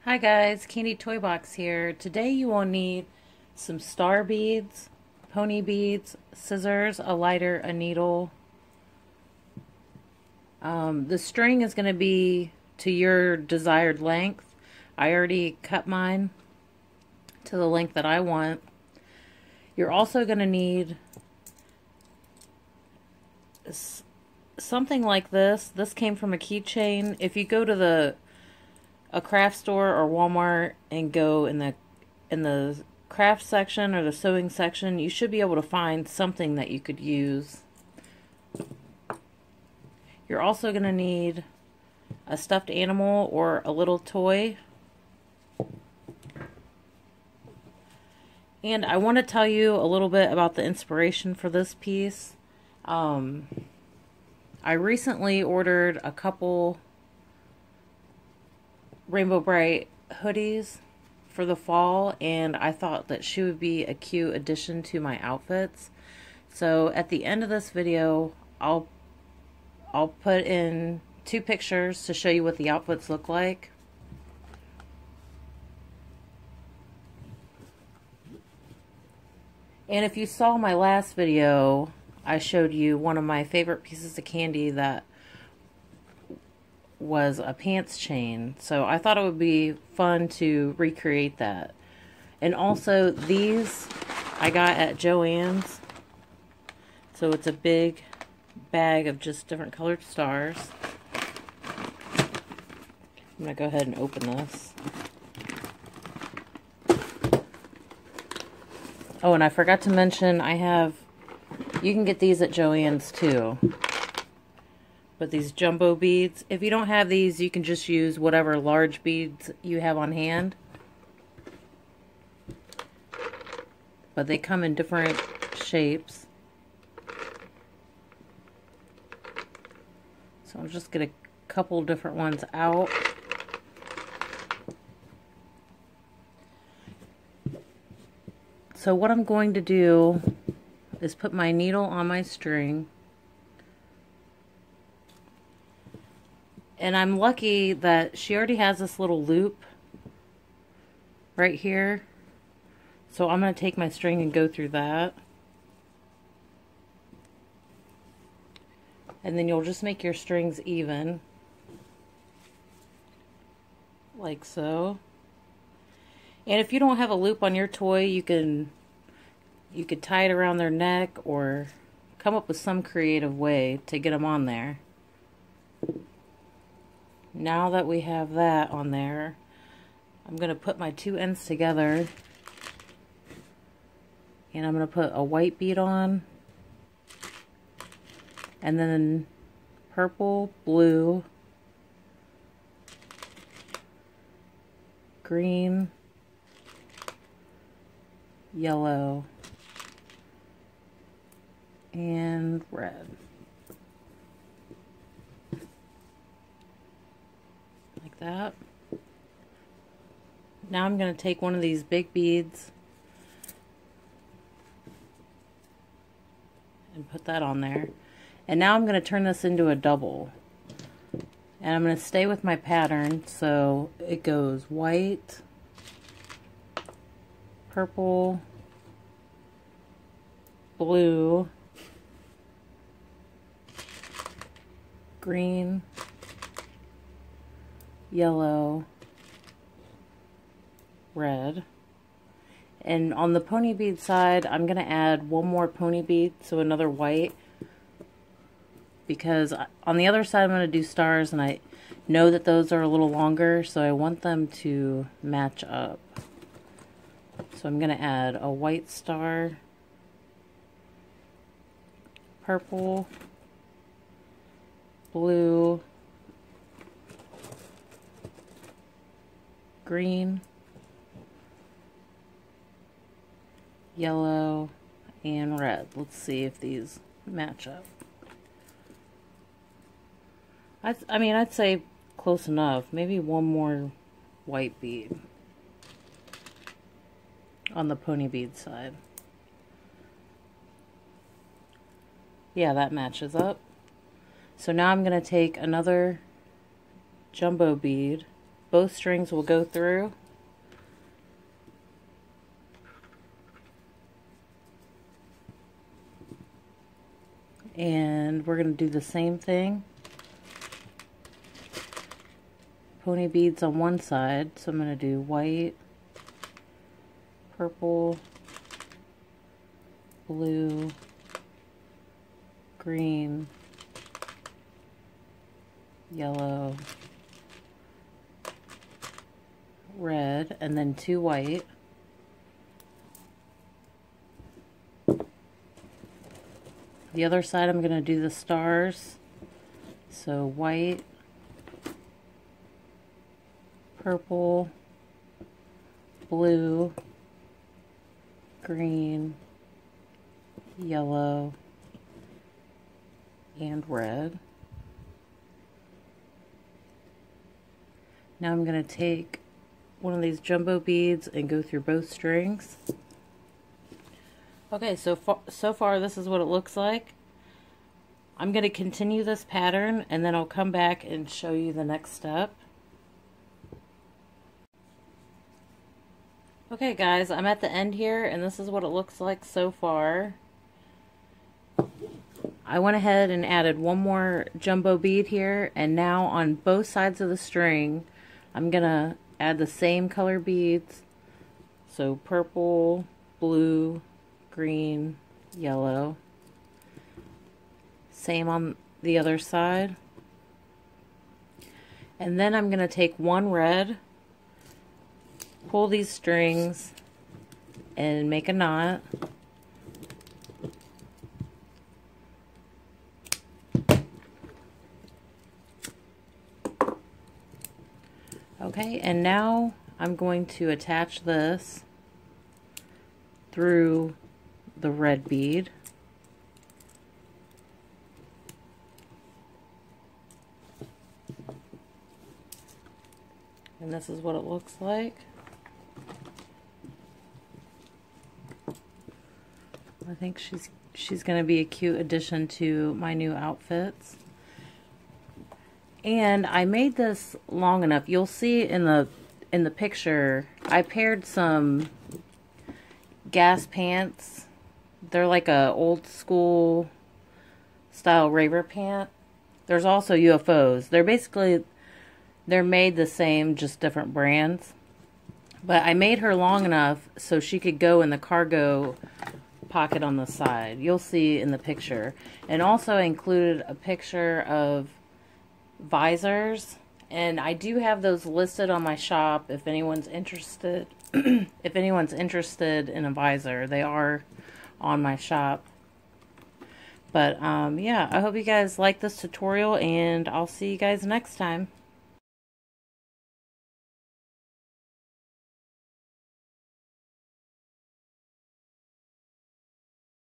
Hi guys, Kandi Toy Box here. Today you will need some star beads, pony beads, scissors, a lighter, a needle. The string is going to be to your desired length. I already cut mine to the length that I want. You're also going to need something like this. This came from a keychain. If you go to a craft store or Walmart and go in the craft section or the sewing section, you should be able to find something that you could use. You're also going to need a stuffed animal or a little toy. And I want to tell you a little bit about the inspiration for this piece. I recently ordered a couple Rainbow Bright hoodies for the fall, and I thought that she would be a cute addition to my outfits. So at the end of this video, I'll put in 2 pictures to show you what the outfits look like. And if you saw my last video, I showed you one of my favorite pieces of candy that was a pants chain. So I thought it would be fun to recreate that. And also these I got at Joann's. So it's a big bag of just different colored stars. I'm going to go ahead and open this. Oh, and I forgot to mention you can get these at Joann's too. But these jumbo beads, if you don't have these, you can just use whatever large beads you have on hand. But they come in different shapes. So I'll just get a couple different ones out. So what I'm going to do is put my needle on my string. And I'm lucky that she already has this little loop right here. So I'm going to take my string and go through that. And then you'll just make your strings even. Like so. And if you don't have a loop on your toy, you could tie it around their neck or come up with some creative way to get them on there. Now that we have that on there, I'm going to put my 2 ends together, and I'm going to put a white bead on, and then purple, blue, green, yellow, and red. Like that. Now I'm going to take one of these big beads and put that on there. And now I'm going to turn this into a double. And I'm going to stay with my pattern, so it goes white, purple, blue, green, yellow, red. And on the pony bead side, I'm going to add one more pony bead, so another white, because on the other side I'm going to do stars, and I know that those are a little longer, so I want them to match up. So I'm going to add a white star, purple, blue, green, yellow, and red. Let's see if these match up. I mean, I'd say close enough. Maybe one more white bead on the pony bead side. Yeah, that matches up. So now I'm going to take another jumbo bead both strings will go through. And we're going to do the same thing. Pony beads on one side, so I'm going to do white, purple, blue, green, yellow, red, and then 2 white. The other side I'm going to do the stars, so white, purple, blue, green, yellow, and red. Now I'm going to take one of these jumbo beads and go through both strings. Okay, so far this is what it looks like. I'm going to continue this pattern and then I'll come back and show you the next step. Okay guys, I'm at the end here and this is what it looks like so far. I went ahead and added one more jumbo bead here, and now on both sides of the string I'm going to add the same color beads. So purple, blue, green, yellow. Same on the other side. And then I'm going to take one red, pull these strings, and make a knot. Okay, and now I'm going to attach this through the red bead. And this is what it looks like. I think she's going to be a cute addition to my new outfits. And I made this long enough. You'll see in the picture I paired some gas pants. They're like a old school style raver pant. There's also UFOs. They're made the same, just different brands. But I made her long enough so she could go in the cargo pocket on the side. You'll see in the picture. And also I included a picture of visors. And I do have those listed on my shop if anyone's interested. If anyone's interested in a visor, they are on my shop. But yeah, I hope you guys like this tutorial and I'll see you guys next time.